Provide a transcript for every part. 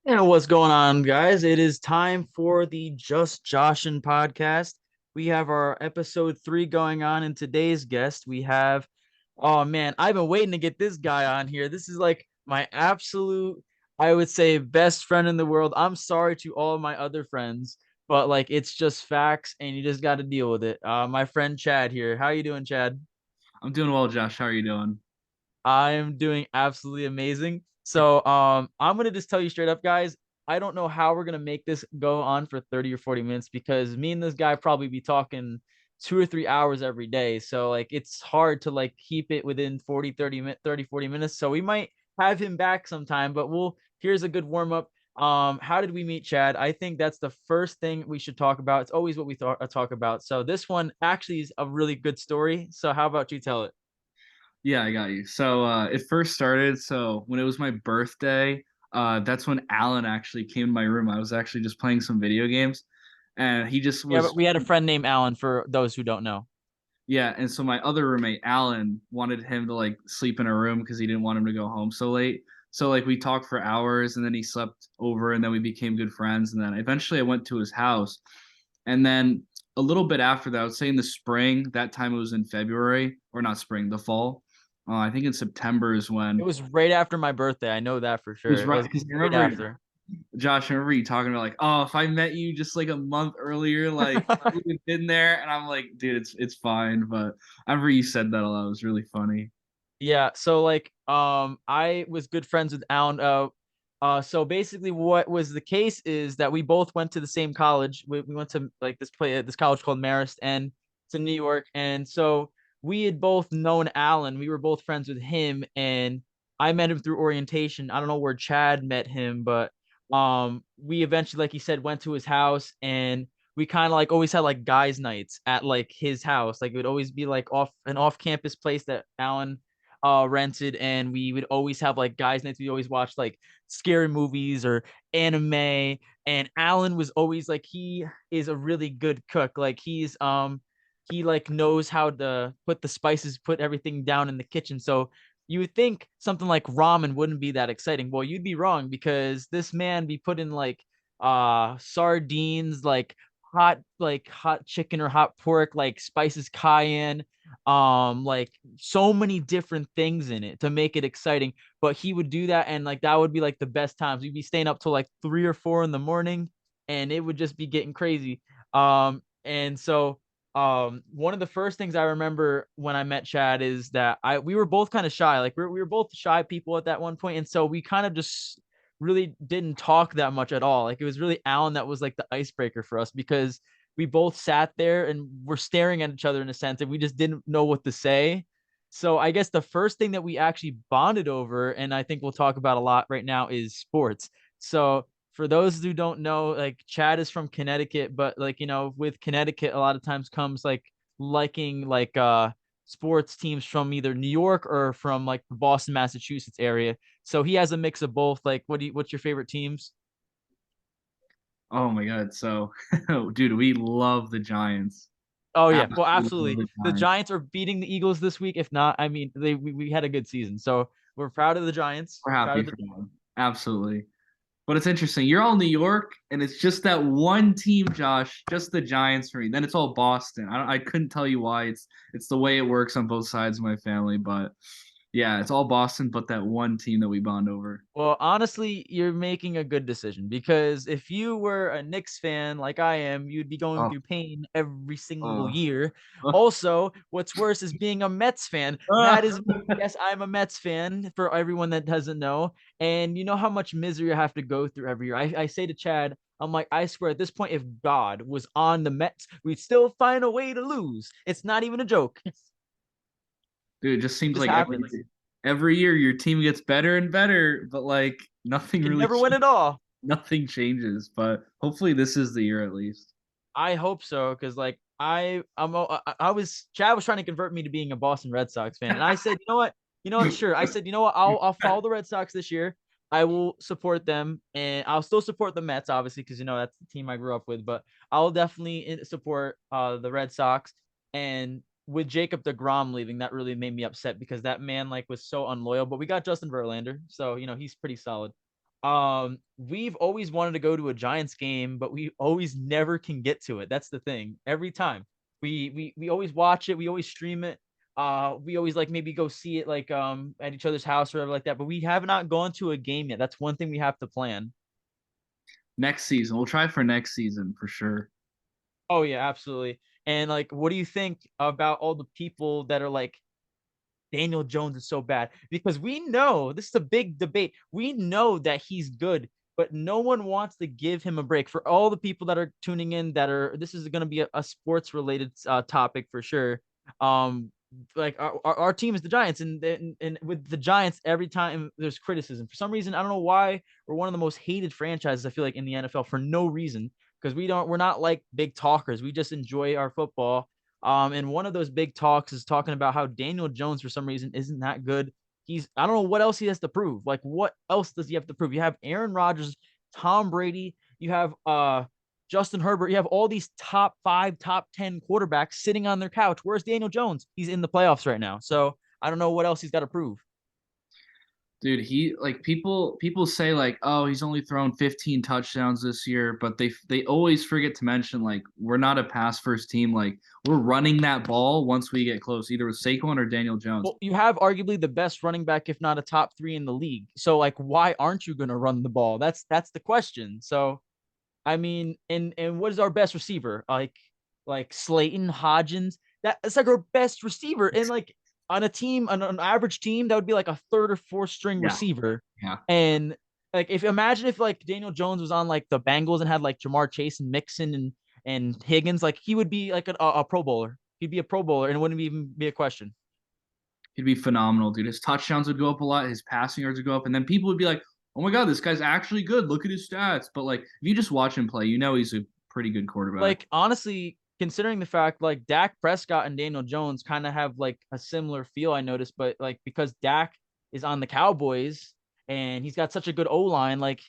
And what's going on, guys? It is time for the Just Joshin podcast. We have our episode 3 going on, and today's guest we have. Oh man, I've been waiting to get this guy on here. This is like my absolute, I would say, best friend in the world. I'm sorry to all of my other friends, but like it's just facts, and you just got to deal with it. My friend Chad here. How you doing, Chad? I'm doing well, Josh. How are you doing? I am doing absolutely amazing. So I'm gonna just tell you straight up, guys. I don't know how we're gonna make this go on for 30 or 40 minutes because me and this guy probably be talking 2 or 3 hours every day. So like it's hard to like keep it within 40 minutes. So we might have him back sometime, but here's a good warm up. How did we meet, Chad? I think that's the first thing we should talk about. It's always what we talk about. So this one actually is a really good story. So how about you tell it? Yeah, I got you. It first started. So when it was my birthday, that's when Alan actually came to my room. I was actually just playing some video games, and he just Yeah, but was we had a friend named Alan for those who don't know. yeah. And so my other roommate, Alan, wanted him to like sleep in a room because he didn't want him to go home so late. So like we talked for hours, and then he slept over, and then we became good friends. And then eventually I went to his house, and then a little bit after that, I would say in the spring. That time it was in February, or not spring, the fall. I think in September is It when was right after my birthday. I know that for it sure. was It right was because I right remember after. Josh. I remember you talking about like, oh, if I met you just like a month earlier, like I would have been there. And I'm like, dude, it's fine. But I remember you said that a lot. It was really funny. Yeah, so like I was good friends with Alan. So basically what was the case is that we both went to the same college. We went to like this college called Marist, and it's in New York. And so we had both known Alan. We were both friends with him, and I met him through orientation. I don't know where Chad met him, but we eventually, like he said, went to his house, and we kind of like always had like guys nights at like his house. Like it would always be like off campus place that Alan rented, and we would always have like guys nights. We always watch like scary movies or anime. And Alan was always like, he is a really good cook. Like he like knows how to put the spices, put everything down in the kitchen. So you would think something like ramen wouldn't be that exciting. Well, you'd be wrong, because this man be putting like sardines, like hot chicken or hot pork, like spices, cayenne, like so many different things in it to make it exciting. But he would do that, and like that would be like the best times. We'd be staying up till like 3 or 4 in the morning, and it would just be getting crazy. And so one of the first things I remember when I met Chad is that I we were both kind of shy. Like we were both shy people at that one point, and so we kind of just really didn't talk that much at all. Like it was really Alan that was like the icebreaker for us, because we both sat there and were staring at each other in a sense, and we just didn't know what to say. So I guess the first thing that we actually bonded over, and I think we'll talk about a lot right now, is sports. So for those who don't know, like Chad is from Connecticut, but like with Connecticut, a lot of times comes like liking like sports teams from either New York or from like the Boston, Massachusetts area. So he has a mix of both. Like, what's your favorite teams? Oh my God. Dude, we love the Giants. Oh yeah, well, Absolutely love absolutely. the The Giants. Giants are beating the Eagles this week. If not, I mean, we had a good season, so we're proud of the Giants. We're Proud happy of the for them. Absolutely. But it's interesting. You're all New York, and it's just that one team, Josh. Just the Giants for me. Then it's all Boston. I couldn't tell you why. It's the way it works on both sides of my family. But yeah, it's all Boston, but that one team that we bond over. Well, honestly, you're making a good decision, because if you were a Knicks fan like I am, you'd be going Oh, through pain every single oh, year. oh. Also, what's worse is being a Mets fan. That is me. Yes, I'm a Mets fan for everyone that doesn't know. And you know how much misery I have to go through every year. I say to Chad, I'm like, I swear at this point, if God was on the Mets, we'd still find a way to lose. It's not even a joke. It Dude, it just seems just like happens. every year your team gets better and better, but like nothing You can really never win at all. nothing changes. But hopefully this is the year at least. I hope so, because like I was Chad was trying to convert me to being a Boston Red Sox fan, and I said, you know what, sure. I said, you know what, I'll follow the Red Sox this year. I will support them, and I'll still support the Mets, obviously, because that's the team I grew up with. But I'll definitely support the Red Sox. And with Jacob DeGrom leaving, that really made me upset, because that man like was so unloyal. But we got Justin Verlander, so he's pretty solid. We've always wanted to go to a Giants game, but we always never can get to it. That's the thing. Every time we always watch it, we always stream it. We always like maybe go see it like at each other's house or whatever like that. But we have not gone to a game yet. That's one thing we have to plan. Next season, we'll try for next season for sure. Oh yeah, absolutely. And like, what do you think about all the people that are like Daniel Jones is so bad? Because we know this is a big debate. We know that he's good, but no one wants to give him a break. For all the people that are tuning in, that are this is going to be a sports related topic for sure. Um, like our team is the Giants, and with the Giants, every time there's criticism for some reason, I don't know why we're one of the most hated franchises. I feel like in the NFL for no reason because we're not like big talkers. We just enjoy our football, and one of those big talks is talking about how Daniel Jones, for some reason, isn't that good. I don't know what else he has to prove. Like, what else does he have to prove? You have Aaron Rodgers, Tom Brady, you have Justin Herbert, you have all these top 5, top 10 quarterbacks sitting on their couch. Where's Daniel Jones? He's in the playoffs right now. So I don't know what else he's got to prove. Dude, he like people say like, oh, he's only thrown 15 touchdowns this year, but they always forget to mention like we're not a pass first team. Like we're running that ball once we get close, either with Saquon or Daniel Jones. Well, you have arguably the best running back, if not a top 3 in the league. So like, why aren't you going to run the ball? That's the question. So I mean, and what is our best receiver? Like Slayton, Hodgins. That's like our best receiver. And like on a team, on an average team, that would be like a third or fourth string Yeah, receiver. yeah. And like if imagine if like Daniel Jones was on like the Bengals and had like Jamar Chase and Mixon and Higgins, like he would be like a Pro Bowler. He'd be a Pro Bowler, and it wouldn't even be a question. He'd be phenomenal, dude. His touchdowns would go up a lot, his passing yards would go up, and then people would be like, "Oh my god, this guy's actually good. Look at his stats." But like, if you just watch him play, you know he's a pretty good quarterback. Like honestly, considering the fact like Dak Prescott and Daniel Jones kind of have like a similar feel, I noticed, but like because Dak is on the Cowboys and he's got such a good O line, like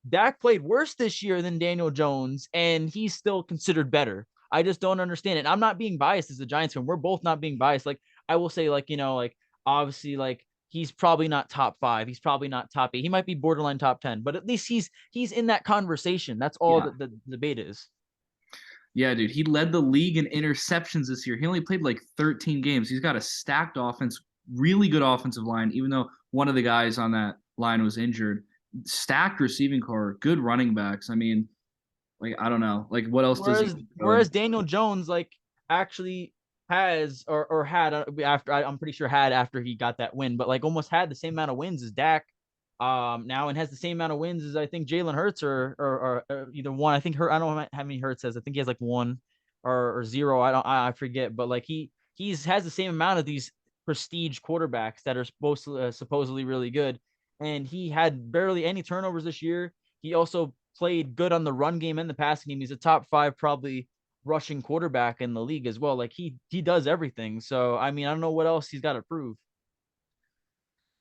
Dak played worse this year than Daniel Jones, and he's still considered better. I just don't understand it. I'm not being biased as a Giants fan. We're both not being biased. Like I will say, like like obviously, like he's probably not top 5. He's probably not top 8. He might be borderline top 10, but at least he's in that conversation. That's all Yeah. that the debate is. Yeah, dude. He led the league in interceptions this year. He only played like 13 games. He's got a stacked offense, really good offensive line, even though one of the guys on that line was injured. Stacked receiving core, good running backs. I mean, like I don't know. Like what else does he Whereas do good? whereas Daniel Jones like actually has or had after I'm pretty sure had after he got that win, but like almost had the same amount of wins as Dak now and has the same amount of wins as I think Jalen Hurts or either one. I think I don't know how many Hurts has. I think he has like one or zero. I forget, but like he's has the same amount of these prestige quarterbacks that are supposedly really good, and he had barely any turnovers this year. He also played good on the run game and the passing game. He's a top 5 probably rushing quarterback in the league as well. Like he does everything. So I mean, I don't know what else he's got to prove.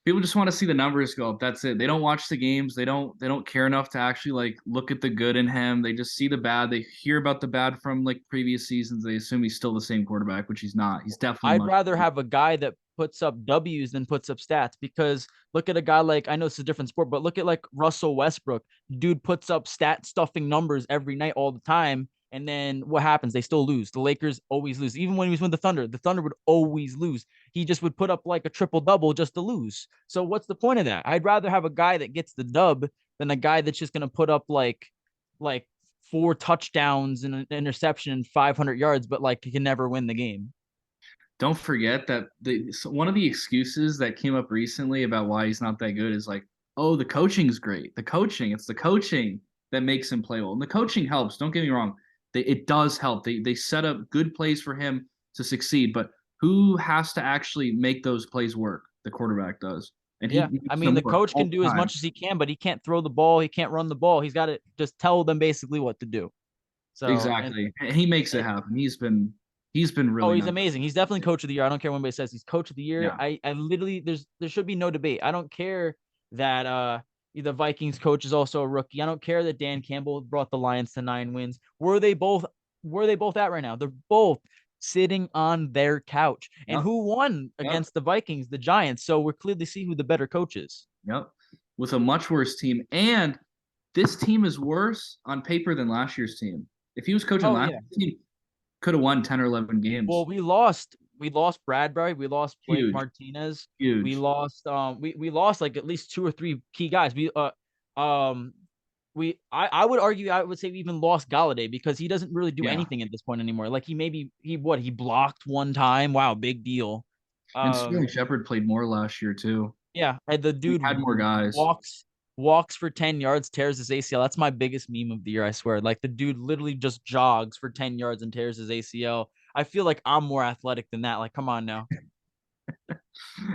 People just want to see the numbers go up. That's it. They don't watch the games. They don't care enough to actually like look at the good in him. They just see the bad. They hear about the bad from like previous seasons. They assume he's still the same quarterback, which he's not. He's definitely I'd much rather better. have a guy that puts up W's than puts up stats because look at a guy like I know it's a different sport, but look at like Russell Westbrook. Dude puts up stat stuffing numbers every night all the time. And then what happens? They still lose. The Lakers always lose. Even when he was with the Thunder would always lose. He just would put up like a triple double just to lose. So what's the point of that? I'd rather have a guy that gets the dub than a guy that's just going to put up like 4 touchdowns and an interception and 500 yards, but like he can never win the game. Don't forget that one of the excuses that came up recently about why he's not that good is like, oh, the coaching's great. It's the coaching that makes him play well. And the coaching helps. Don't get me wrong. It does help. They set up good plays for him to succeed, but who has to actually make those plays work? The quarterback does. And he Yeah. I makes mean, them the work coach can all do the as time. much as he can, but he can't throw the ball. He can't run the ball. He's got to just tell them basically what to do. So, Exactly. And he makes it and happen. He's been oh, really he's nice. amazing. He's definitely coach of the year. I don't care what anybody says. He's coach of the year. Yeah. I literally there should be no debate. I don't care that the Vikings coach is also a rookie. I don't care that Dan Campbell brought the Lions to 9 wins. Where are they both at right now? They're both sitting on their couch. And Yep. who won Yep. against the Vikings? The Giants. So we're clearly see who the better coach is. Yep. with a much worse team. And this team is worse on paper than last year's team. If he was coaching Oh last yeah. year's team, could have won 10 or 11 Well, games. we lost Bradbury, we lost Blake Huge, Martinez, we huge. lost we lost like at least two or three key guys. Um I would argue I would say we even lost Galladay because he doesn't really do Yeah. anything at this point anymore. Like he blocked one time. Wow, big deal. And Sterling Um Shepard played more last year too. yeah, and the We dude had more guys. walks for 10 yards, tears his ACL. That's my biggest meme of the year, I swear. Like the dude literally just jogs for 10 yards and tears his ACL. I feel like I'm more athletic than that. Like, come on now.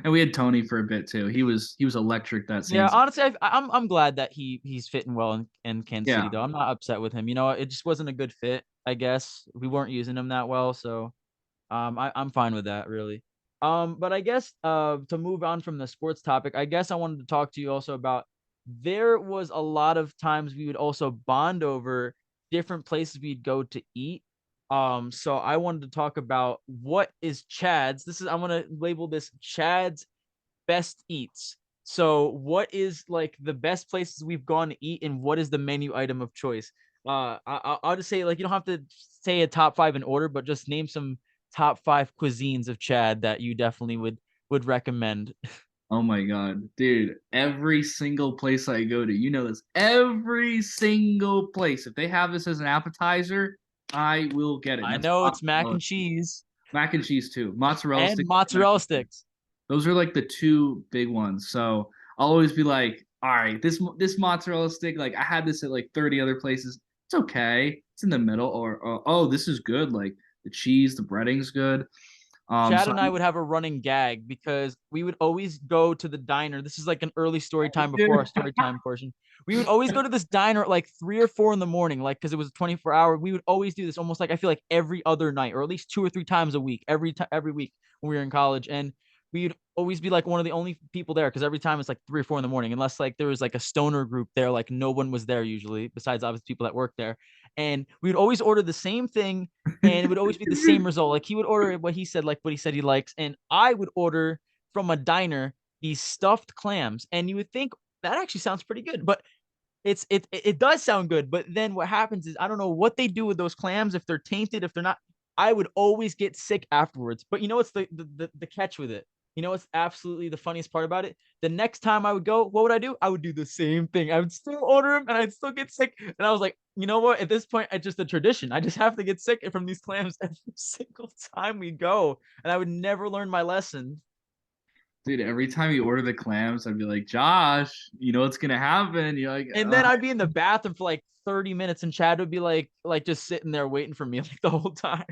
And we had Tony for a bit too. He was electric that Yeah, Saints. honestly, I'm glad that he's fitting well in Kansas City Yeah. though. I'm not upset with him. It just wasn't a good fit. I guess we weren't using him that well, so I'm fine with that really. But I guess to move on from the sports topic, I guess I wanted to talk to you also about there was a lot of times we would also bond over different places we'd go to eat. So I wanted to talk about what is Chad's. I'm gonna label this Chad's best eats. So, what is like the best places we've gone to eat, and what is the menu item of choice? I'll just say like you don't have to say a top five in order, but just name some top five cuisines of Chad that you definitely would recommend. Oh my God, dude. Every single place I go to, you know this. Every single place. If they have this as an appetizer, I will get it. And I that's know it's mac mozzarella. and cheese Mac and cheese too. Mozzarella and sticks. mozzarella sticks. Those are like the two big ones. So I'll always be like, all right, this mozzarella stick, like I had this at like 30 other places. It's okay. It's in the middle. Or oh, this is good. Like the cheese, the breading's good. Chad So and I would have a running gag because we would always go to the diner. This is like an early story time before our story time portion. We would always go to this diner at like 3 or 4 in the morning, like because it was a 24 hour. We would always do this almost like I feel like every other night, or at least 2 or 3 times a week, every week when we were in college. And we'd always be like one of the only people there because every time it's like 3 or 4 in the morning, unless like there was like a stoner group there, like no one was there usually, besides obviously people that work there. And we would always order the same thing and it would always be the same result. Like he would order what he said, like what he said he likes, and I would order from a diner these stuffed clams. And you would think that actually sounds pretty good, but it does sound good. But then what happens is I don't know what they do with those clams if they're tainted, if they're not. I would always get sick afterwards. But you know what's the catch with it? You know what's absolutely the funniest part about it? The next time I would go, what would I do? I would do the same thing. I would still order them and I'd still get sick. And I was like, you know what? At this point, it's just a tradition. I just have to get sick from these clams every single time we go. And I would never learn my lesson. dude, every time you order the clams, I'd be like, Josh, you know what's gonna happen? You're like, And then I'd be in the bathroom for like 30 minutes and Chad would be like just sitting there waiting for me like the whole time.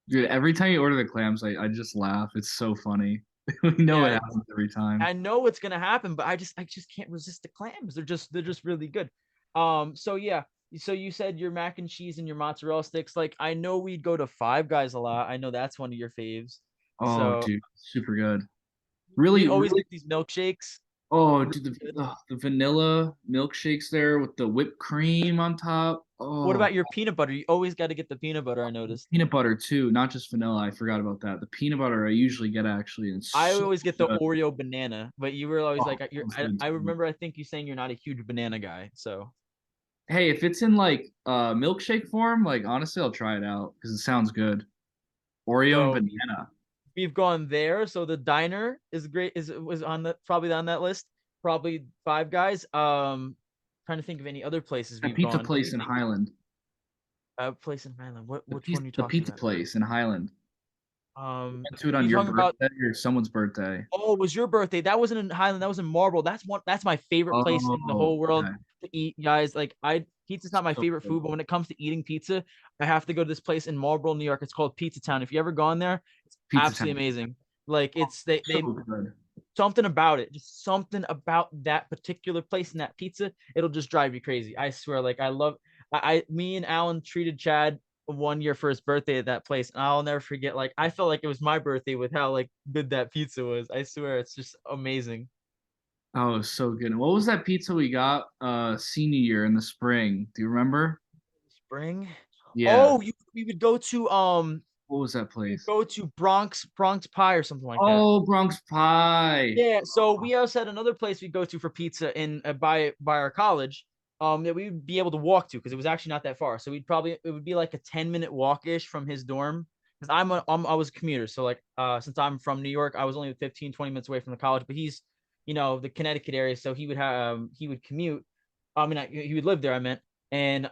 dude, every time you order the clams, I just laugh. It's so funny. We know it Yeah, happens every time. I know what's gonna happen, but I just can't resist the clams. They're just really good. So yeah. So you said your mac and cheese and your mozzarella sticks. Like I know we'd go to Five Guys a lot. I know that's one of your faves. Oh, So dude, super good. we'd Really, always really. get these milkshakes. Oh, Really dude, good. the vanilla milkshakes there with the whipped cream on top. What Oh, about your peanut butter? You always got to get the peanut butter, I noticed. peanut butter too, not just vanilla. I forgot about that. The peanut butter I usually get actually, and it's I so always get the good. Oreo banana, but you were always Oh, like, you're, it's I, good I too. remember, I think you saying you're not a huge banana guy. So, Hey, if it's in like milkshake form, like honestly, I'll try it out because it sounds good. Oreo and so banana. we've gone there. So the diner is great. Was on the probably on that list. Probably Five Guys. Trying to think of any other places That we've pizza gone. What do place you in think? Highland. Place in Highland. What? The Which one are you talking pizza about? place in Highland. Um, Went to it on you your talking about? birthday or someone's birthday. Oh, it was your birthday? That wasn't in Highland. That was in Marlboro. That's one. That's my favorite place in the Oh, whole world okay. to eat, guys. Like pizza's not my So favorite good. food, but when it comes to eating pizza, I have to go to this place in Marlboro, New York. It's called Pizza Town. If you ever gone there, it's Pizza absolutely time. amazing. Like Oh, it's they so they good. something about it, just something about that particular place and that pizza. It'll just drive you crazy. I swear. Like I love. Me and Alan treated Chad one year for his birthday at that place, and I'll never forget. Like I felt like it was my birthday with how like good that pizza was. I swear, it's just amazing. Oh, so good. And what was that pizza we got senior year in the spring? Do you remember? Spring. Yeah. Oh, we would go to What was that We place? go to Bronx Pie or something like that. Oh, Bronx Pie. Yeah, so we also had another place we go to for pizza in by our college, that we'd be able to walk to because it was actually not that far. So it would be like a 10-minute walk ish from his dorm because I was a commuter. So like since I'm from New York, I was only 15 20 minutes away from the college, but he's the Connecticut area, so he would commute. I mean, he would live there. I meant, and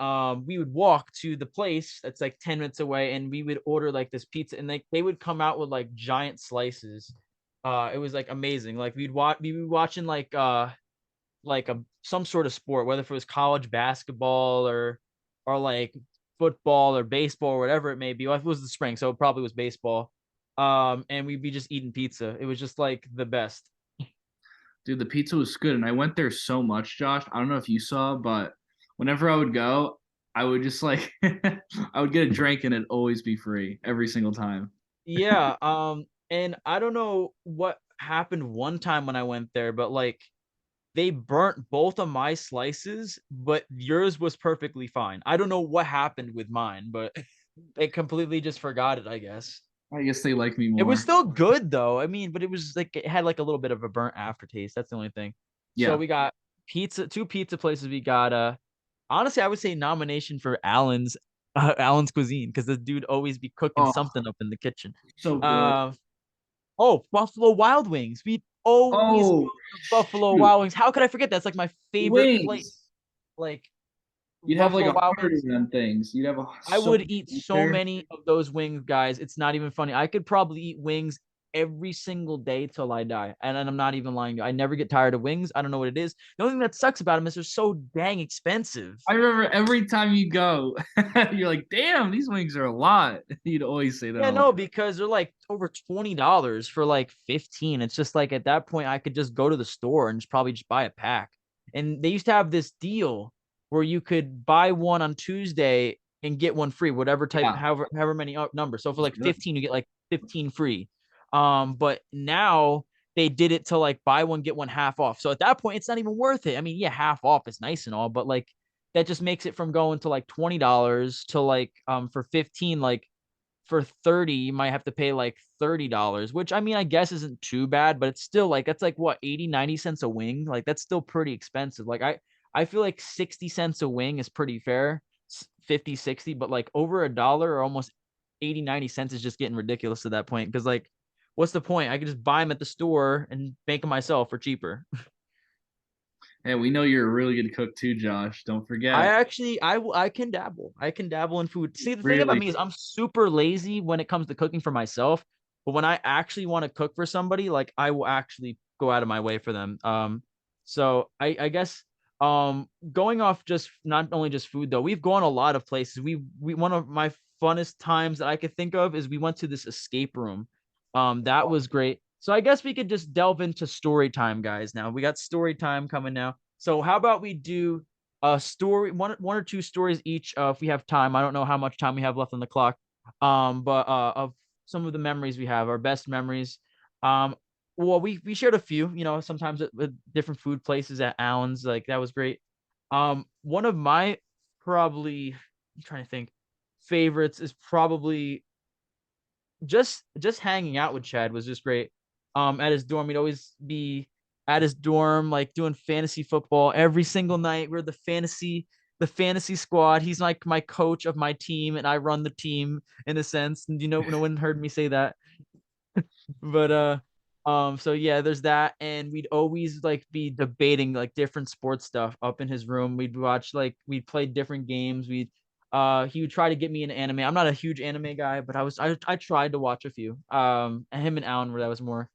we would walk to the place that's like 10 minutes away, and we would order like this pizza, and they would come out with like giant slices. It was like amazing. Like we'd be watching like a some sort of sport, whether if it was college basketball or like football or baseball or whatever it may be. Well, it was the spring, so it probably was baseball. And we'd be just eating pizza. It was just like the best. Dude, the pizza was good, and I went there so much, Josh. I don't know if you saw, but whenever I would go, I would just like I would get a drink and it'd always be free every single time. Yeah. And I don't know what happened one time when I went there, but like they burnt both of my slices, but yours was perfectly fine. I don't know what happened with mine, but they completely just forgot it, I guess. I guess they like me It was more. still good though. I mean, but it was like it had like a little bit of a burnt aftertaste. That's the only thing. So Yeah. we got two pizza places. We got honestly, I would say nomination for Allen's Cuisine because the dude always be cooking Oh, something up in the kitchen. so good. Uh oh, Buffalo Wild Wings. We always go Oh, to Buffalo shoot. Wild Wings. How could I forget? That's like my favorite place. Wings. Like You'd have like Buffalo a Wild hundred of Wings. them things. You'd have I so would much eat food so there. many of those wings, guys. It's not even funny. I could probably eat wings every single day till I die. And I'm not even lying to you. I never get tired of wings. I don't know what it is. The only thing that sucks about them is they're so dang expensive. I remember every time you go, you're like, damn, these wings are a lot. You'd always say that Yeah, a lot. no, because they're like over $20 for like 15. It's just like at that point I could just go to the store and just probably just buy a pack. And they used to have this deal where you could buy one on Tuesday and get one free, whatever type, Yeah. however many numbers. So for That's like good. 15, you get like 15 free. But now they did it to like buy one get one half off. So at that point, it's not even worth it. I mean, yeah, half off is nice and all, but like that just makes it from going to like $20 to like for 15, like for 30 you might have to pay like $30, which I mean I guess isn't too bad, but it's still like that's like what 80 90 cents a wing. Like that's still pretty expensive. Like I feel like 60 cents a wing is pretty fair, 50 60, but like over $1 or almost 80 90 cents is just getting ridiculous at that point because like what's the point? I could just buy them at the store and make them myself for cheaper. Hey, we know you're a really good cook too, Josh. Don't I forget. actually I can dabble. I can dabble in food. See, the thing about Really. me is I'm super lazy when it comes to cooking for myself. But when I actually want to cook for somebody, like I will actually go out of my way for them. So I guess going off just not only just food though, we've gone a lot of places. We one of my funnest times that I could think of is we went to this escape room. That was great. So I guess we could just delve into story time, guys. Now we got story time coming now. So how about we do a story, one or two stories each, if we have time. I don't know how much time we have left on the clock. But of some of the memories we have, our best memories. Um, well, we shared a few, sometimes at different food places at Allen's, like that was great. One of my probably I'm trying to think favorites is probably just hanging out with Chad was just great. At his dorm, we'd always be at his dorm, like doing fantasy football every single night. We're the fantasy squad. He's like my coach of my team, and I run the team in a sense. And no one heard me say that. But so yeah, there's that, and we'd always like be debating like different sports stuff up in his room. We'd watch like we'd play different games. He would try to get me into anime. I'm not a huge anime guy, but I tried to watch a few. And him and Alan where that was more.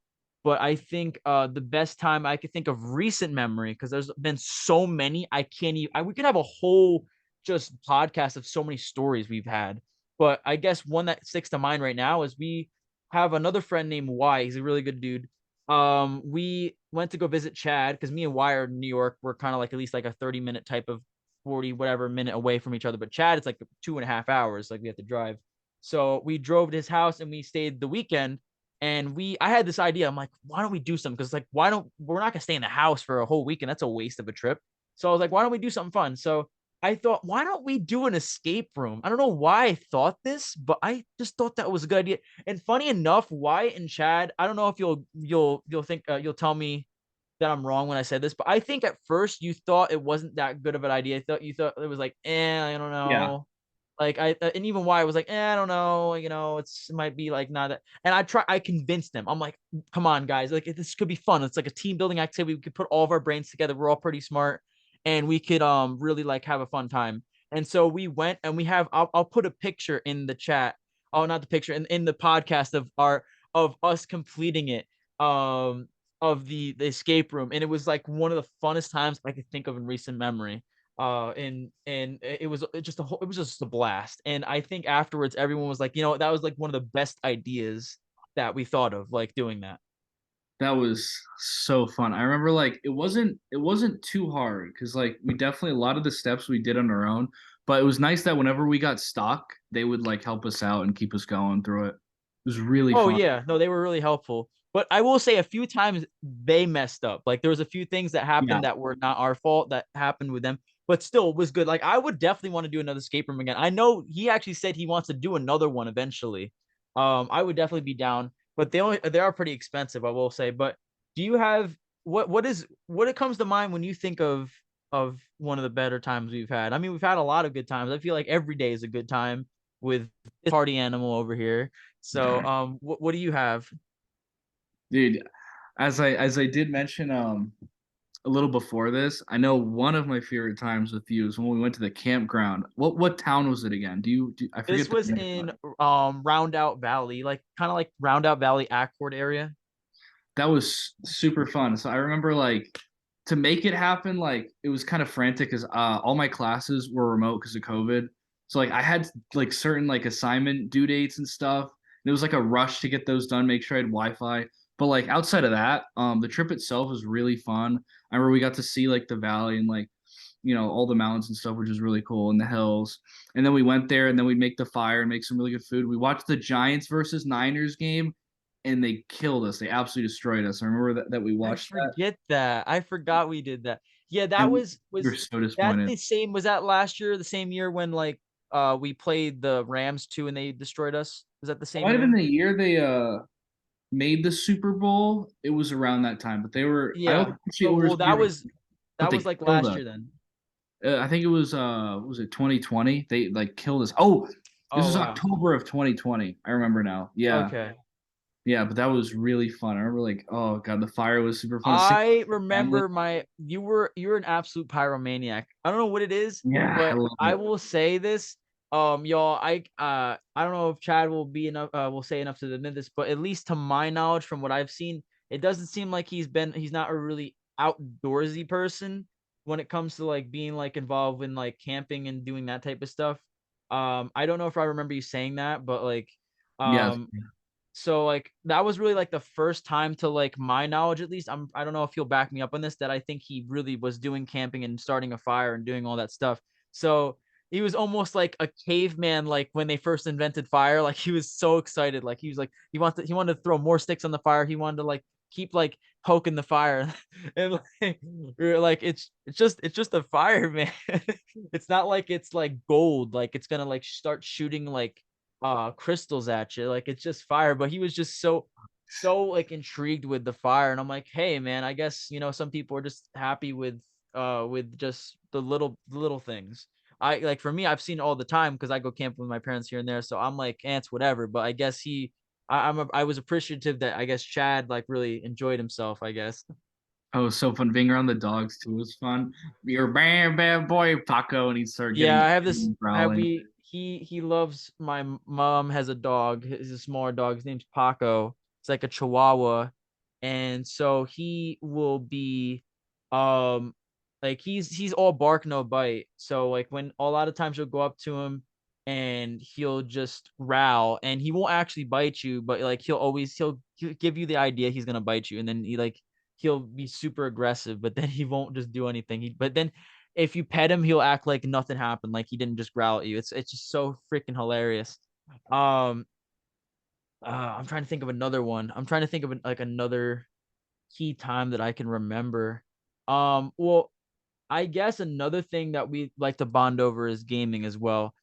But I think the best time I could think of recent memory, because there's been so many, I can't even we could have a whole just podcast of so many stories we've had. But I guess one that sticks to mind right now is we have another friend named Y. He's a really good dude. We went to go visit Chad because me and Y are in New York. We're kind of like at least like a 30-minute type of 40 whatever minute away from each other. But Chad, it's like 2.5 hours. Like we have to drive. So we drove to his house and we stayed the weekend. And I had this idea. I'm like, why don't we do something? Because we're not gonna stay in the house for a whole weekend. That's a waste of a trip. So I was like, why don't we do something fun? So I thought, why don't we do an escape room? I don't know why I thought this, but I just thought that was a good idea. And funny enough, Wyatt and Chad, I don't know if you'll think you'll tell me that I'm wrong when I said this, but I think at first you thought it wasn't that good of an idea. I thought you thought it was like, I don't Yeah. know. Like and even why I was like, I don't know, it might be like not that. And I convinced them. I'm like, come on, guys, like this could be fun. It's like a team building activity. We could put all of our brains together. We're all pretty smart, and we could really like have a fun time. And so we went, and we have. I'll put a picture in the chat. Oh, not the picture in the podcast of us completing it. Of the escape room, and it was like one of the funnest times I could think of in recent memory. And it was it was just a blast. And I think afterwards everyone was like, that was like one of the best ideas that we thought of, like doing that. That was so fun. I remember like it wasn't too hard because like we definitely a lot of the steps we did on our own, but it was nice that whenever we got stuck, they would like help us out and keep us going through it. It was really Oh fun. yeah, no, they were really helpful. But I will say a few times they messed up. Like there was a few things that Yeah. happened that were not our fault that happened with them, but still it was good. Like I would definitely want to do another escape room again. I know he actually said he wants to do another one eventually. I would definitely be down, but they are pretty expensive, I will say. But do you have what it comes to mind when you think of one of the better times we've had? I mean, we've had a lot of good times. I feel like every day is a good time with this party animal over here. So, what do you have? Dude, as I did mention a little before this, I know one of my favorite times with you is when we went to the campground. What town was it again? I This forget the was name of in it. Roundout Valley, like kind of like Roundout Valley Accord area. That was super fun. So I remember like to make it happen, like it was kind of frantic because all my classes were remote because of COVID. So like I had like certain like assignment due dates and stuff. And it was like a rush to get those done, make sure I had Wi-Fi. But like outside of that, the trip itself was really fun. I remember we got to see like the valley and like all the mountains and stuff, which is really cool, and the hills. And then we went there, and then we'd make the fire and make some really good food. We watched the Giants versus Niners game, and they killed us. They absolutely destroyed us. I remember that we I watched that, forget that. I forgot we did that. Yeah, that and we were was so that disappointed. the same. Was that last year? The same year when like we played the Rams too and they destroyed us. Was that the It same might have been year? the year they made the Super Bowl. It was around that time, but they were. I don't Yeah. actually So it was well, the year, but that they was like killed last us. year then. I think it was it 2020? They like killed us. Oh, this Oh was wow. October of 2020. I remember now. Yeah. Okay. Yeah, but that was really fun. I remember like, oh god, the fire was super fun. Same I with family. remember you're an absolute pyromaniac. I don't know what it is, Yeah, I but love I it. will say this. Y'all, I don't know if Chad will be enough will say enough to admit this, but at least to my knowledge, from what I've seen, it doesn't seem like he's not a really outdoorsy person when it comes to like being like involved in like camping and doing that type of stuff. I don't know if I remember you saying that, but like Yeah. um so like that was really like the first time to like my knowledge at least. I don't know if you'll back me up on this that I think he really was doing camping and starting a fire and doing all that stuff. So he was almost like a caveman like when they first invented fire. Like he was so excited. Like he was like he wanted to throw more sticks on the fire. He wanted to like keep like poking the fire. And like we're like it's just a fire, man. It's not like it's like gold, like it's gonna like start shooting like crystals at you. Like it's just fire. But he was just so like intrigued with the fire. And I'm like, hey man, I guess some people are just happy with just the little things. I like for me, I've seen it all the time because I go camping with my parents here and there. So I'm like, ants, whatever. But I guess I was appreciative that I guess Chad like really enjoyed himself, I guess. Oh, so fun being around the dogs too was fun. You're bad, bad boy, Paco, and he'd start Yeah, getting I have this. Have growling. we? He loves. My mom has a dog. He's a smaller dog. His name's Paco. It's like a Chihuahua, and so he will be, um, like he's all bark no bite. So like when a lot of times you'll go up to him, and he'll just growl, and he won't actually bite you, but like he'll give you the idea he's gonna bite you, and then he'll be super aggressive, but then he won't just do anything. But then if you pet him, he'll act like nothing happened, like he didn't just growl at you. It's just so freaking hilarious. Um, I'm trying to think of another one. I'm trying to think of like another key time that I can remember. Well, I guess another thing that we like to bond over is gaming as well.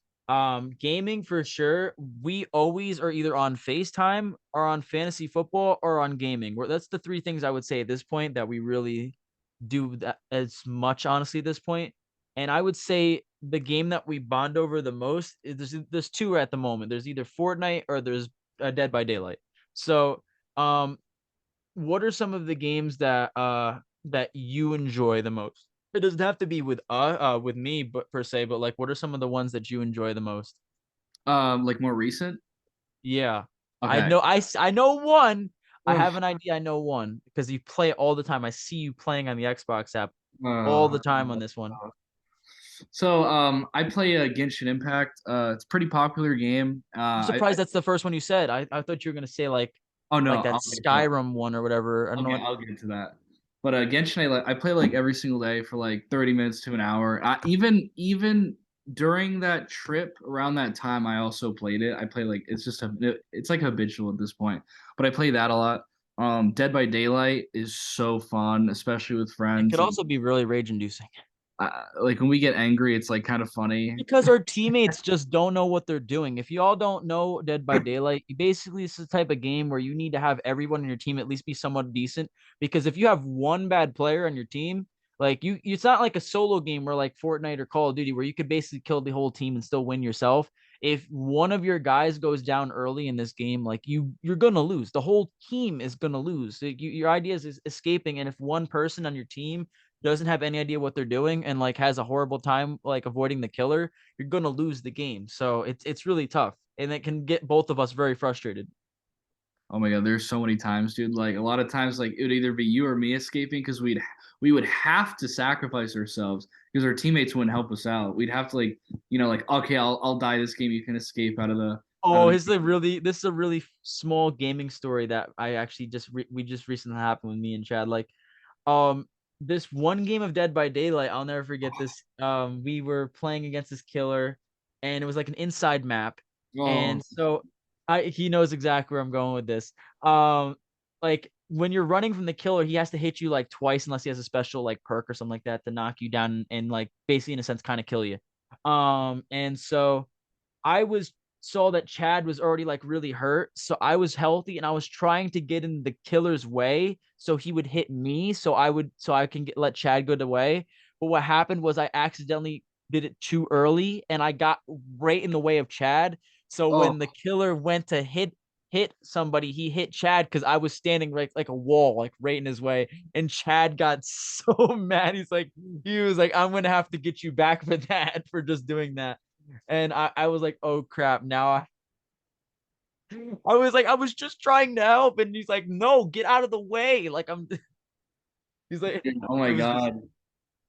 Gaming for sure. We always are either on FaceTime or on fantasy football or on gaming. That's the three things I would say at this point that we really do that as much, honestly, at this point. And I would say the game that we bond over the most is there's two at the moment. There's either Fortnite or there's Dead by Daylight. So, what are some of the games that you enjoy the most? It doesn't have to be with me, but per se, but like what are some of the ones that you enjoy the most? Like more recent. Yeah. Okay. I know one. I Ugh. have an idea. I know one because you play it all the time. I see you playing on the Xbox app all the Uh, time on this one. so I play Genshin Impact. It's a pretty popular game. I'm surprised that's the first one you said. I thought you were gonna say Oh no, like that I'll get to that. Skyrim one or whatever. I don't know what. I'll get to that. But Genshin, I play like every single day for like 30 minutes to an hour. Even during that trip around that time, I also played it. I play like it's like habitual at this point. But I play that a lot. Dead by Daylight is so fun, especially with It friends. could also be really rage inducing. Like when we get angry, it's like kind of funny. Because our teammates just don't know what they're doing. If you all don't know Dead by Daylight, basically it's the type of game where you need to have everyone in your team at least be somewhat decent. Because if you have one bad player on your team, like it's not like a solo game where like Fortnite or Call of Duty where you could basically kill the whole team and still win yourself. If one of your guys goes down early in this game, like you're gonna lose. The whole team is gonna lose. Your idea is escaping, and if one person on your team doesn't have any idea what they're doing and like has a horrible time like avoiding the killer, you're gonna lose the game. So it's really tough, and it can get both of us very frustrated. Oh my god, there's so many times, dude. Like a lot of times, like it would either be you or me escaping because we would have to sacrifice ourselves because our teammates wouldn't help us out. We'd have to like like okay, I'll die this game. You can escape out of Oh, the. this is a really small gaming story that I actually we just recently happened with me and Chad. Like, um, this one game of Dead by Daylight, I'll never forget this. We were playing against this killer, and it was like an inside map, Oh, and so I he knows exactly where I'm going with this. Um, like when you're running from the killer, he has to hit you like twice unless he has a special like perk or something like that to knock you down and like basically in a sense kind of kill you. And so I was saw that Chad was already like really hurt. So I was healthy and I was trying to get in the killer's way so he would hit me so I can let Chad go away. But what happened was I accidentally did it too early and I got right in the way of Chad. So oh, when the killer went to hit somebody, he hit Chad because I was standing right like a wall, like right in his way. And Chad got so mad. He was like, I'm gonna have to get you back for that for just doing that. And I was like, oh crap. I was like, I was just trying to help. And he's like, no, get out of the way. Like he's like, oh it my was just, god,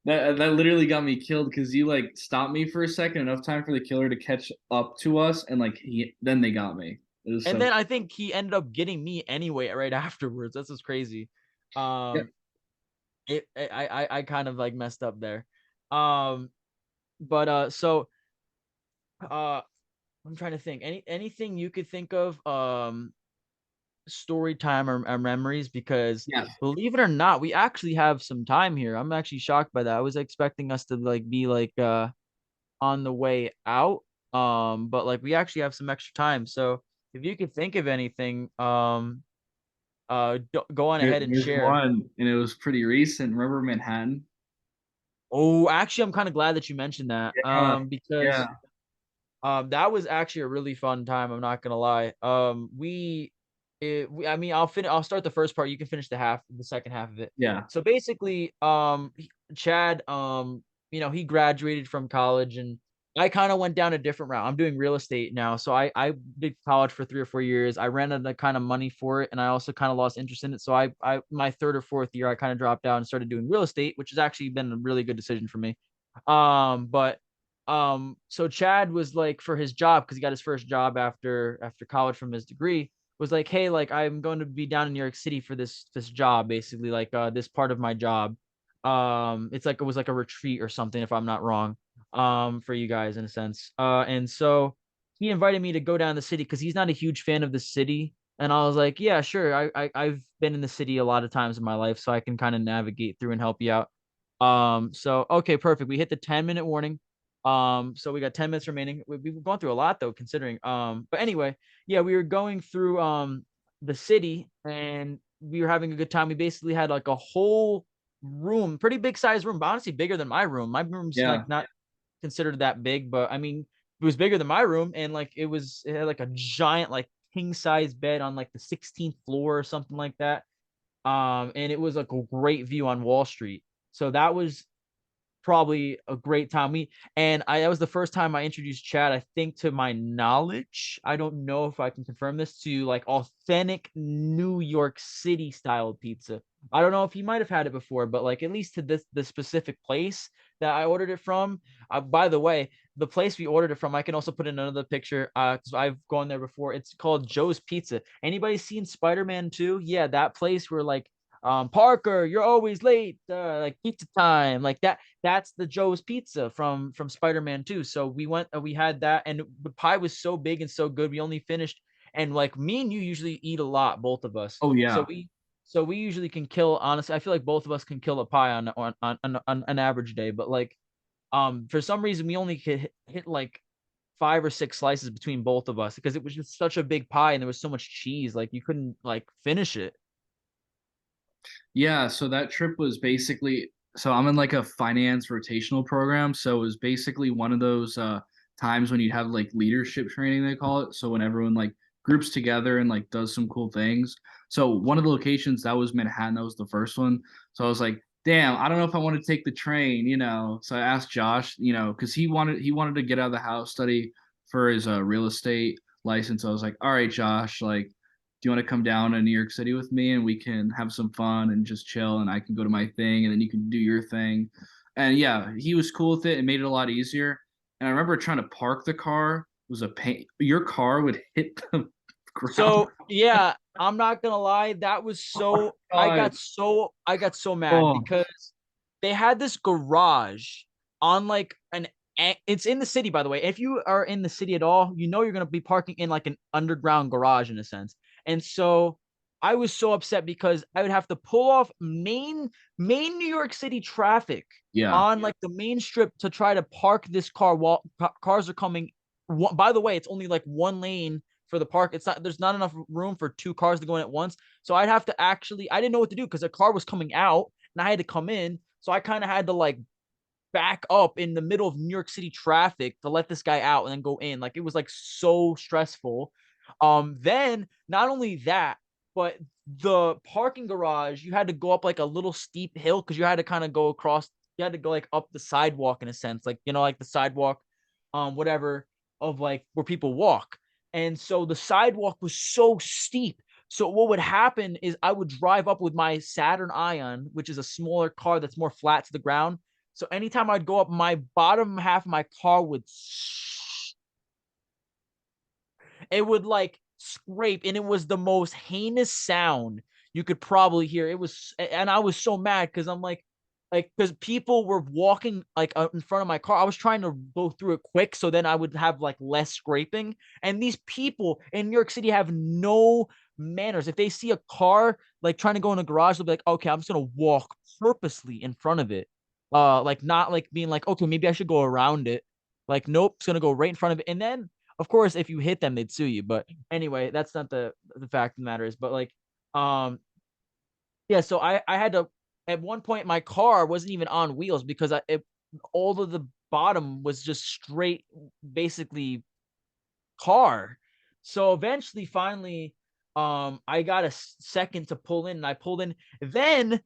that literally got me killed because you like stopped me for a second, enough time for the killer to catch up to us, and like then they got me. It was and so then I think he ended up getting me anyway, right afterwards. That's just crazy. yeah. Um, I kind of like messed up there. Um, but, uh, I'm trying to think anything you could think of, story time or memories because Yes. believe it or not, we actually have some time here. I'm actually shocked by that. I was expecting us to like be like on the way out. But like we actually have some extra time. So if you could think of anything, go on ahead and There's share. one, and it was pretty recent. Remember Manhattan? Oh, actually, I'm kind of glad that you mentioned that. Yeah, Because yeah, that was actually a really fun time. I'm not gonna lie. I mean, I'll start the first part. You can finish the second half of it. yeah. So basically, Chad, he graduated from college, and I kind of went down a different route. I'm doing real estate now, so I did college for 3 or 4 years. I ran out of kind of money for it, and I also kind of lost interest in it. So I my third or fourth year, I kind of dropped out and started doing real estate, which has actually been a really good decision for me. But so Chad was like for his job because he got his first job after college from his degree was like, hey, like I'm going to be down in New York City for this job, basically like this part of my job. It's like it was like a retreat or something if I'm not wrong. For you guys in a sense. And so he invited me to go down the city because he's not a huge fan of the city. And I was like, yeah, sure. I've been in the city a lot of times in my life, so I can kind of navigate through and help you out. So okay, perfect. We hit the 10-minute warning. So we got 10 minutes remaining. We've gone through a lot though, considering. But anyway, yeah, we were going through the city and we were having a good time. We basically had like a whole room, pretty big size room, but honestly bigger than my room. My room's Yeah. like not considered that big, but I mean it was bigger than my room, and like it had like a giant like king size bed on like the 16th floor or something like that. And it was like a great view on Wall Street. So that was probably a great time. I that was the first time I introduced Chad, I think, to my knowledge. I don't know if I can confirm this, to like authentic New York City style pizza. I don't know if he might have had it before, but like at least to this specific place that I ordered it from. By the way, the place we ordered it from, I can also put in another picture because I've gone there before. It's called Joe's Pizza. Anybody seen Spider-Man 2? Yeah, that place where like Parker, you're always late, like pizza time, like that. That's the Joe's Pizza from Spider-Man 2. So we went, we had that, and the pie was so big and so good. We only finished, and like me and you usually eat a lot, both of us. Oh So yeah. we usually can kill. Honestly, I feel like both of us can kill a pie on an average day. But like for some reason we only could hit like 5 or 6 slices between both of us because it was just such a big pie and there was so much cheese. Like you couldn't like finish it. Yeah, so that trip was basically, so I'm in like a finance rotational program, so it was basically one of those times when you have like leadership training, they call it. So when everyone like groups together and like does some cool things. So one of the locations, that was Manhattan, that was the first one. So I was like, damn, I don't know if I want to take the train, you know. So I asked Josh, you know, because he wanted to get out of the house, study for his real estate license. I was like, all right, Josh, like, do you want to come down to New York City with me and we can have some fun and just chill, and I can go to my thing and then you can do your thing. And yeah, he was cool with it. It made it a lot easier. And I remember trying to park the car was a pain. Your car would hit the ground. So yeah, I'm not gonna lie, that was Oh so God. I got so mad Oh because they had this garage on like it's in the city, by the way. If you are in the city at all, you know you're gonna be parking in like an underground garage in a sense. And so I was so upset because I would have to pull off main New York City traffic yeah. on like the main strip to try to park this car while cars are coming. By the way, it's only like one lane for the park. It's not, there's not enough room for two cars to go in at once. So I'd have to actually, I didn't know what to do because a car was coming out and I had to come in. So I kind of had to like back up in the middle of New York City traffic to let this guy out and then go in. Like it was like so stressful. Then not only that, but the parking garage, you had to go up like a little steep hill because you had to kind of go across, you had to go like up the sidewalk in a sense, like, you know, like the sidewalk, whatever, of like where people walk. And so the sidewalk was so steep. So what would happen is I would drive up with my Saturn Ion, which is a smaller car that's more flat to the ground. So anytime I'd go up, my bottom half of my car would it would like scrape, and it was the most heinous sound you could probably hear. It was, and I was so mad because I'm like, because people were walking like in front of my car. I was trying to go through it quick so then I would have like less scraping. And these people in New York City have no manners. If they see a car like trying to go in a garage, they'll be like, okay, I'm just gonna walk purposely in front of it. Like not like being like, okay, maybe I should go around it. Like, nope, it's gonna go right in front of it. And then of course, if you hit them, they'd sue you. But anyway, that's not the fact of the matter is. But like, um, yeah. So I had to, at one point my car wasn't even on wheels because all of the bottom was just straight, basically car. So eventually, finally, I got a second to pull in, and I pulled in. Then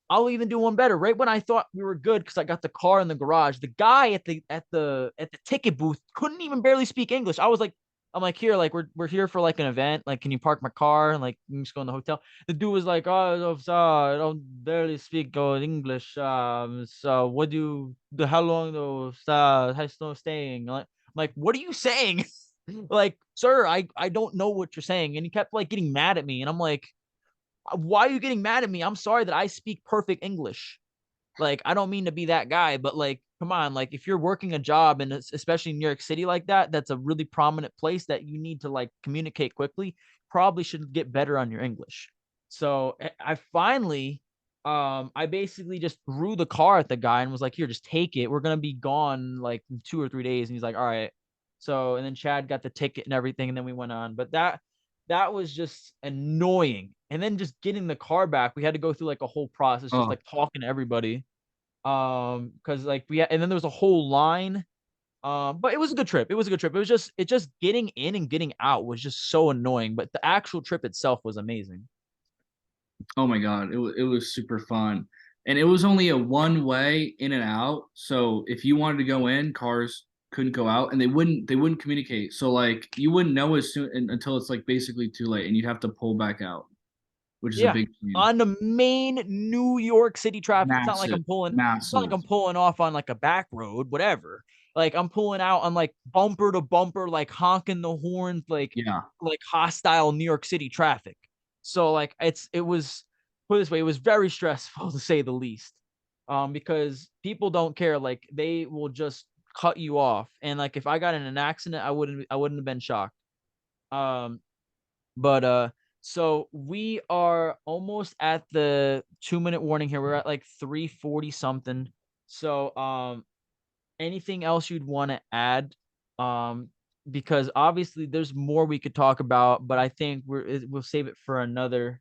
I'll even do one better. Right when I thought we were good because I got the car in the garage, the guy at the ticket booth couldn't even barely speak English. I'm like, here, like we're here for like an event. Like, can you park my car and like you just go in the hotel? The dude was like, oh, sorry, I don't barely speak English. So what do you the how long though? How no staying? Like, what are you saying? Like, sir, I don't know what you're saying. And he kept like getting mad at me, and I'm like, why are you getting mad at me? I'm sorry that I speak perfect English. Like, I don't mean to be that guy, but like, come on, like if you're working a job and especially in New York City like that, that's a really prominent place that you need to like communicate quickly. Probably should get better on your English. So I finally I basically just threw the car at the guy and was like, "Here, just take it. We're gonna be gone like 2 or 3 days." And he's like, "All right." So, and then Chad got the ticket and everything, and then we went on. But that was just annoying. And then just getting the car back, we had to go through like a whole process, just Oh, like talking to everybody. Because like and then there was a whole line. But it was a good trip. It was a good trip. It just getting in and getting out was just so annoying. But the actual trip itself was amazing. oh my God, it was super fun, and it was only a one way in and out. So if you wanted to go in, cars couldn't go out, and they wouldn't communicate. So like you wouldn't know as soon until it's like basically too late, and you'd have to pull back out, which is a Yeah. big pain. On the main New York City traffic. It's not like Massive, it's not like massive. I'm pulling off on like a back road, whatever. Like I'm pulling out on like bumper to bumper, like honking the horns, Yeah. like hostile New York City traffic. So like it was put it this way, it was very stressful to say the least. Because people don't care, like they will just cut you off. And like if I got in an accident, I wouldn't have been shocked. Um but so we are almost at the 2 minute warning here. We're at like 340 something. So anything else you'd want to add? Um because obviously there's more we could talk about, but I think we'll save it for another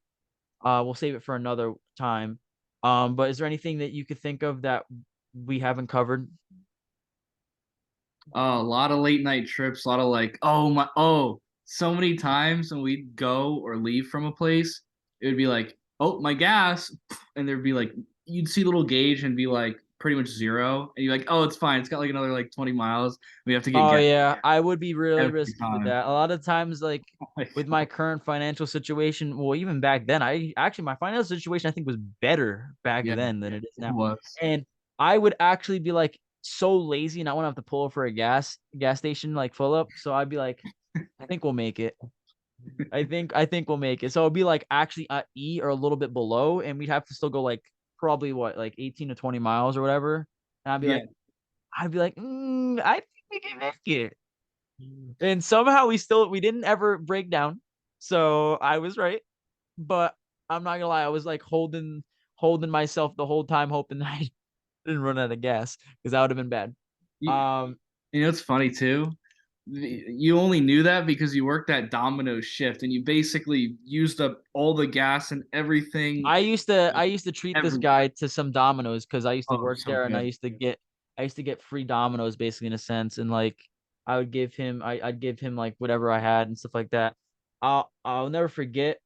time. But is there anything that you could think of that we haven't covered? A lot of late night trips, a lot of like, oh my, oh, so many times when we'd go or leave from a place, it would be like, oh, my gas. And there'd be like, you'd see a little gauge and be like pretty much zero. And you're like, oh, it's fine. It's got like another like 20 miles. We have to get Oh gas yeah, I would be really every risky with time. that. A lot of times, like Like, with my current financial situation, well, even back then, I actually my financial situation I think was better back yeah, then than it is it now. was. And I would actually be like so lazy and I want to have to pull for a gas station like full up. So I'd be like, I think we'll make it. I think we'll make it. So it'd be like actually at E or a little bit below, and we'd have to still go like probably what like 18 to 20 miles or whatever. And Yeah. I'd be like, I think we can make it. And somehow we didn't ever break down. So I was right. But I'm not gonna lie, I was like holding myself the whole time, hoping that I didn't run out of gas because that would have been bad. You, Um, you know, it's funny too. You only knew that because you worked that domino shift and you basically used up all the gas and everything I used to treat this everywhere. guy to some Domino's because I used to Oh, work so there and good. I used to get free Domino's basically in a sense, and like I'd give him like whatever I had and stuff like that. I'll never forget.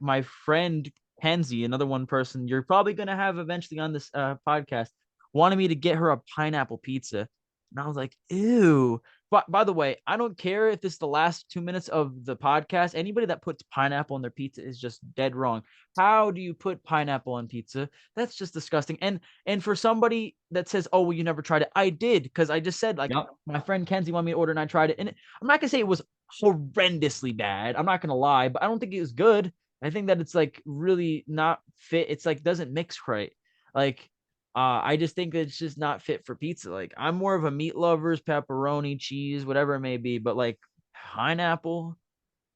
My friend Kenzie, another one person you're probably gonna have eventually on this podcast, wanted me to get her a pineapple pizza, and I was like, ew. But by the way, I don't care if this is the last 2 minutes of the podcast. Anybody that puts pineapple on their pizza is just dead wrong. How do you put pineapple on pizza? That's just disgusting. And for somebody that says, "Oh, well, you never tried it," I did because I just said like Yep. my friend Kenzie wanted me to order and I tried it. And I'm not gonna say it was horrendously bad. I'm not gonna lie, but I don't think it was good. I think that it's like really not fit. It's like doesn't mix right. Like I just think that it's just not fit for pizza. Like I'm more of a meat lovers, pepperoni, cheese, whatever it may be, but like pineapple,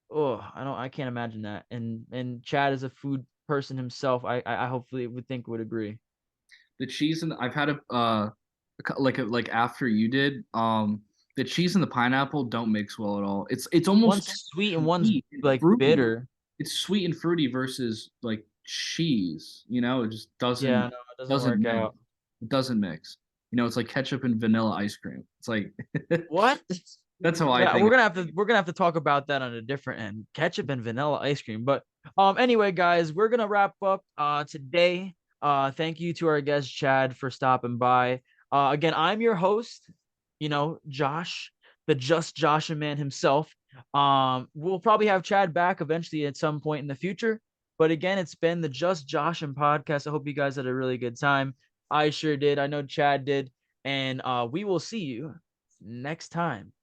oh, I can't imagine that. And Chad is a food person himself. I hopefully would agree. The cheese and I've had like after you did, the cheese and the pineapple don't mix well at all. It's almost One's sweet and one's sweet and like fruity. bitter. It's sweet and fruity versus like cheese. You know, it just Yeah, no, doesn't it doesn't doesn't work mix. out. It doesn't mix. You know, it's like ketchup and vanilla ice cream. It's like What? that's how I Yeah, think. we're gonna have to talk about that on a different end. Ketchup and vanilla ice cream. But anyway, guys, we're gonna wrap up today. Thank you to our guest Chad for stopping by. Again, I'm your host, Josh, the Just Joshin man himself. We'll probably have Chad back eventually at some point in the future. But again, it's been the Just Joshin podcast. I hope you guys had a really good time. I sure did. I know Chad did. And we will see you next time.